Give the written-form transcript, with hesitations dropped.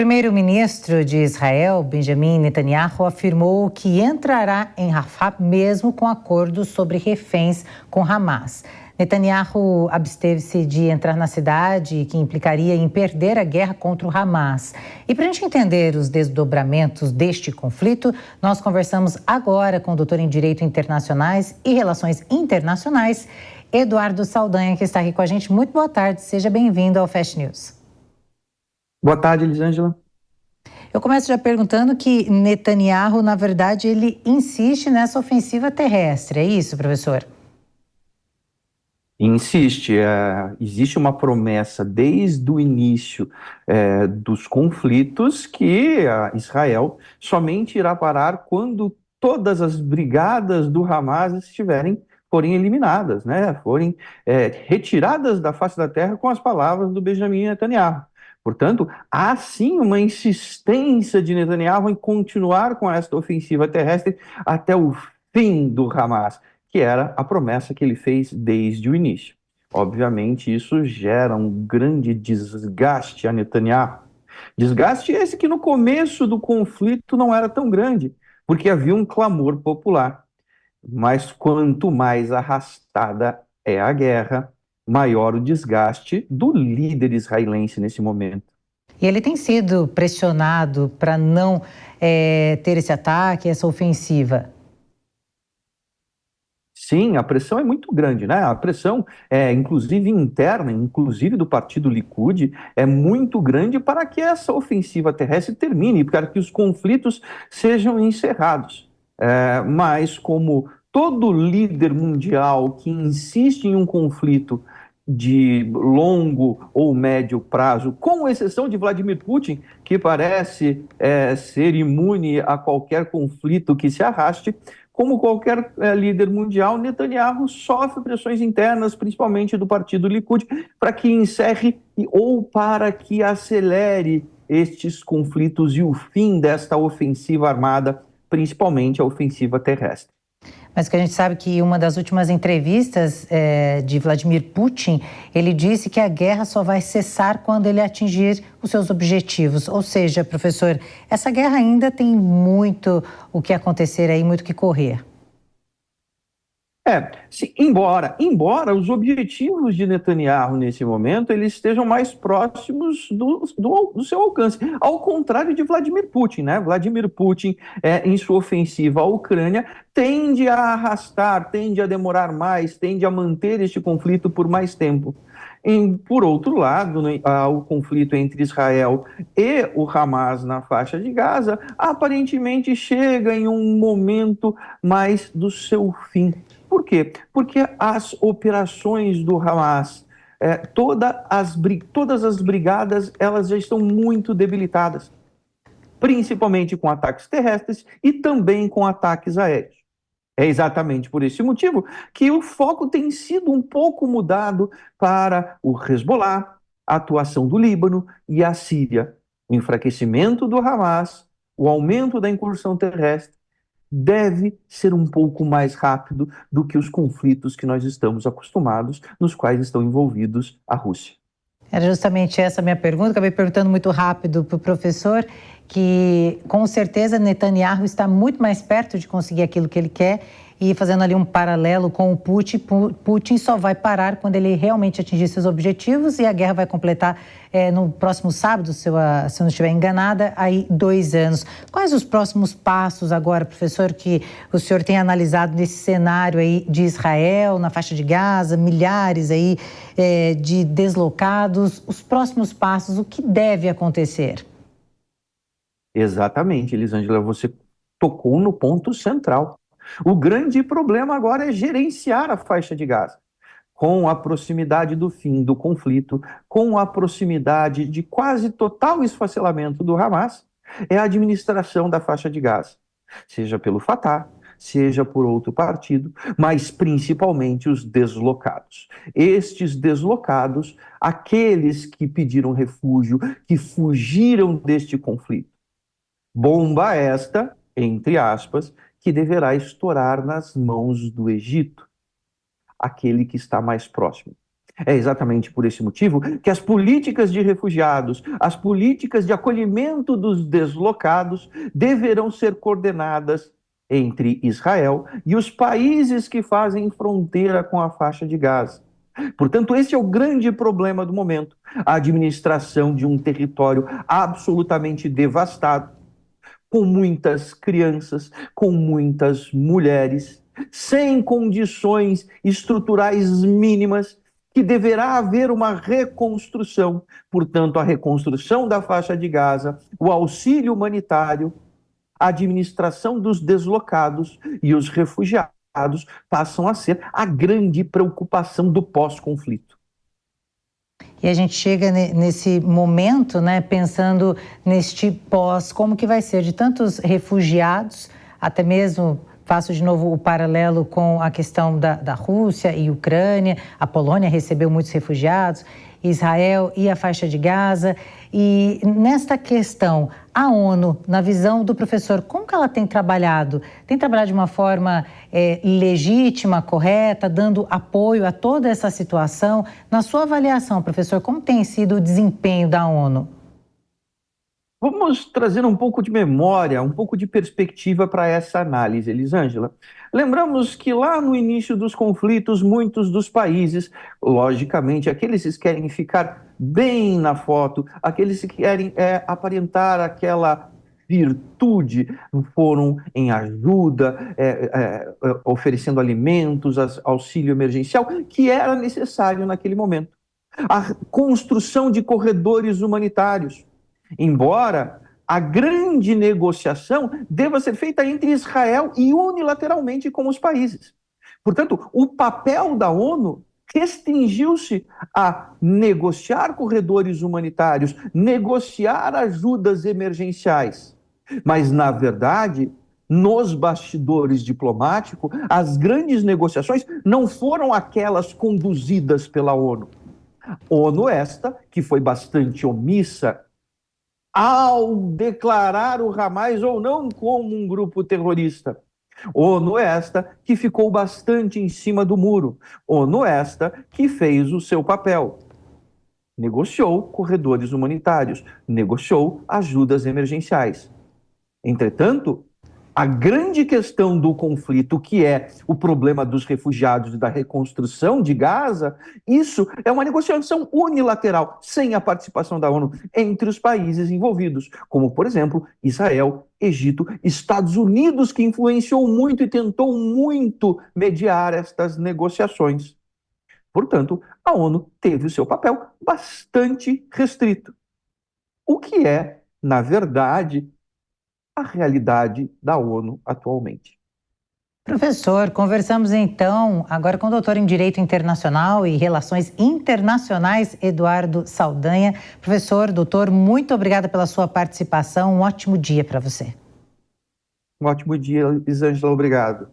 O primeiro-ministro de Israel, Benjamin Netanyahu, afirmou que entrará em Rafah mesmo com acordos sobre reféns com Hamas. Netanyahu absteve-se de entrar na cidade, que implicaria em perder a guerra contra o Hamas. E para a gente entender os desdobramentos deste conflito, nós conversamos agora com o doutor em Direito Internacionais e Relações Internacionais, Eduardo Saldanha, que está aqui com a gente. Muito boa tarde, seja bem-vindo ao Fast News. Boa tarde, Elisângela. Eu começo já perguntando que Netanyahu, na verdade, ele insiste nessa ofensiva terrestre, é isso, professor? Insiste, existe uma promessa desde o início dos conflitos que Israel somente irá parar quando todas as brigadas do Hamas forem eliminadas, né? Forem retiradas da face da terra, com as palavras do Benjamin Netanyahu. Portanto, há sim uma insistência de Netanyahu em continuar com esta ofensiva terrestre até o fim do Hamas, que era a promessa que ele fez desde o início. Obviamente, isso gera um grande desgaste a Netanyahu. Desgaste esse que no começo do conflito não era tão grande, porque havia um clamor popular. Mas quanto mais arrastada é a guerra, maior o desgaste do líder israelense nesse momento. E ele tem sido pressionado para não ter esse ataque, essa ofensiva. Sim, a pressão é muito grande, né? A pressão, inclusive interna, inclusive do partido Likud, é muito grande para que essa ofensiva terrestre termine, para que os conflitos sejam encerrados. Mas como todo líder mundial que insiste em um conflito de longo ou médio prazo, com exceção de Vladimir Putin, que parece ser imune a qualquer conflito que se arraste, como qualquer líder mundial, Netanyahu sofre pressões internas, principalmente do partido Likud, para que encerre ou para que acelere estes conflitos e o fim desta ofensiva armada, principalmente a ofensiva terrestre. Mas que a gente sabe que uma das últimas entrevistas de Vladimir Putin, ele disse que a guerra só vai cessar quando ele atingir os seus objetivos. Ou seja, professor, essa guerra ainda tem muito o que acontecer aí, muito o que correr. Embora os objetivos de Netanyahu nesse momento eles estejam mais próximos do seu alcance, ao contrário de Vladimir Putin, né? Vladimir Putin, em sua ofensiva à Ucrânia, tende a arrastar, tende a demorar mais, tende a manter este conflito por mais tempo. Por outro lado, né, o conflito entre Israel e o Hamas na faixa de Gaza aparentemente chega em um momento mais do seu fim. Por quê? Porque as operações do Hamas, todas as brigadas, elas já estão muito debilitadas, principalmente com ataques terrestres e também com ataques aéreos. É exatamente por esse motivo que o foco tem sido um pouco mudado para o Hezbollah, a atuação do Líbano e a Síria. O enfraquecimento do Hamas, o aumento da incursão terrestre, deve ser um pouco mais rápido do que os conflitos que nós estamos acostumados, nos quais estão envolvidos a Rússia. Era justamente essa a minha pergunta, acabei perguntando muito rápido para o professor, que com certeza Netanyahu está muito mais perto de conseguir aquilo que ele quer, e fazendo ali um paralelo com o Putin, Putin só vai parar quando ele realmente atingir seus objetivos, e a guerra vai completar no próximo sábado, se eu não estiver enganada, aí 2 anos. Quais os próximos passos agora, professor, que o senhor tem analisado nesse cenário aí de Israel, na faixa de Gaza, milhares aí de deslocados? Os próximos passos, o que deve acontecer? Exatamente, Elisângela, você tocou no ponto central. O grande problema agora é gerenciar a faixa de Gaza. Com a proximidade do fim do conflito, com a proximidade de quase total esfacelamento do Hamas, é a administração da faixa de Gaza, seja pelo Fatah, seja por outro partido, mas principalmente os deslocados. Estes deslocados, aqueles que pediram refúgio, que fugiram deste conflito. Bomba esta, entre aspas, que deverá estourar nas mãos do Egito, aquele que está mais próximo. É exatamente por esse motivo que as políticas de refugiados, as políticas de acolhimento dos deslocados deverão ser coordenadas entre Israel e os países que fazem fronteira com a faixa de Gaza. Portanto, esse é o grande problema do momento: a administração de um território absolutamente devastado, com muitas crianças, com muitas mulheres, sem condições estruturais mínimas, que deverá haver uma reconstrução. Portanto, a reconstrução da faixa de Gaza, o auxílio humanitário, a administração dos deslocados e os refugiados passam a ser a grande preocupação do pós-conflito. E a gente chega nesse momento, né, pensando neste pós, como que vai ser de tantos refugiados, até mesmo faço de novo o paralelo com a questão da Rússia e Ucrânia. A Polônia recebeu muitos refugiados, Israel e a faixa de Gaza. E nesta questão, a ONU, na visão do professor, como que ela tem trabalhado? Tem trabalhado de uma forma legítima, correta, dando apoio a toda essa situação? Na sua avaliação, professor, como tem sido o desempenho da ONU? Vamos trazer um pouco de memória, um pouco de perspectiva para essa análise, Elisângela. Lembramos que lá no início dos conflitos, muitos dos países, logicamente, aqueles que querem ficar bem na foto, aqueles que querem aparentar aquela virtude, foram em ajuda, oferecendo alimentos, auxílio emergencial, que era necessário naquele momento. A construção de corredores humanitários. Embora a grande negociação deva ser feita entre Israel e unilateralmente com os países. Portanto, o papel da ONU restringiu-se a negociar corredores humanitários, negociar ajudas emergenciais. Mas, na verdade, nos bastidores diplomáticos, as grandes negociações não foram aquelas conduzidas pela ONU. ONU esta, que foi bastante omissa ao declarar o Hamas ou não como um grupo terrorista. ONU esta que ficou bastante em cima do muro. ONU esta que fez o seu papel. Negociou corredores humanitários, negociou ajudas emergenciais. Entretanto, a grande questão do conflito, que é o problema dos refugiados e da reconstrução de Gaza, isso é uma negociação unilateral, sem a participação da ONU, entre os países envolvidos, como, por exemplo, Israel, Egito, Estados Unidos, que influenciou muito e tentou muito mediar estas negociações. Portanto, a ONU teve o seu papel bastante restrito, o que é, na verdade, a realidade da ONU atualmente. Professor, conversamos então agora com o doutor em Direito Internacional e Relações Internacionais, Eduardo Saldanha. Professor, doutor, muito obrigada pela sua participação. Um ótimo dia para você. Um ótimo dia, Elisângela. Obrigado.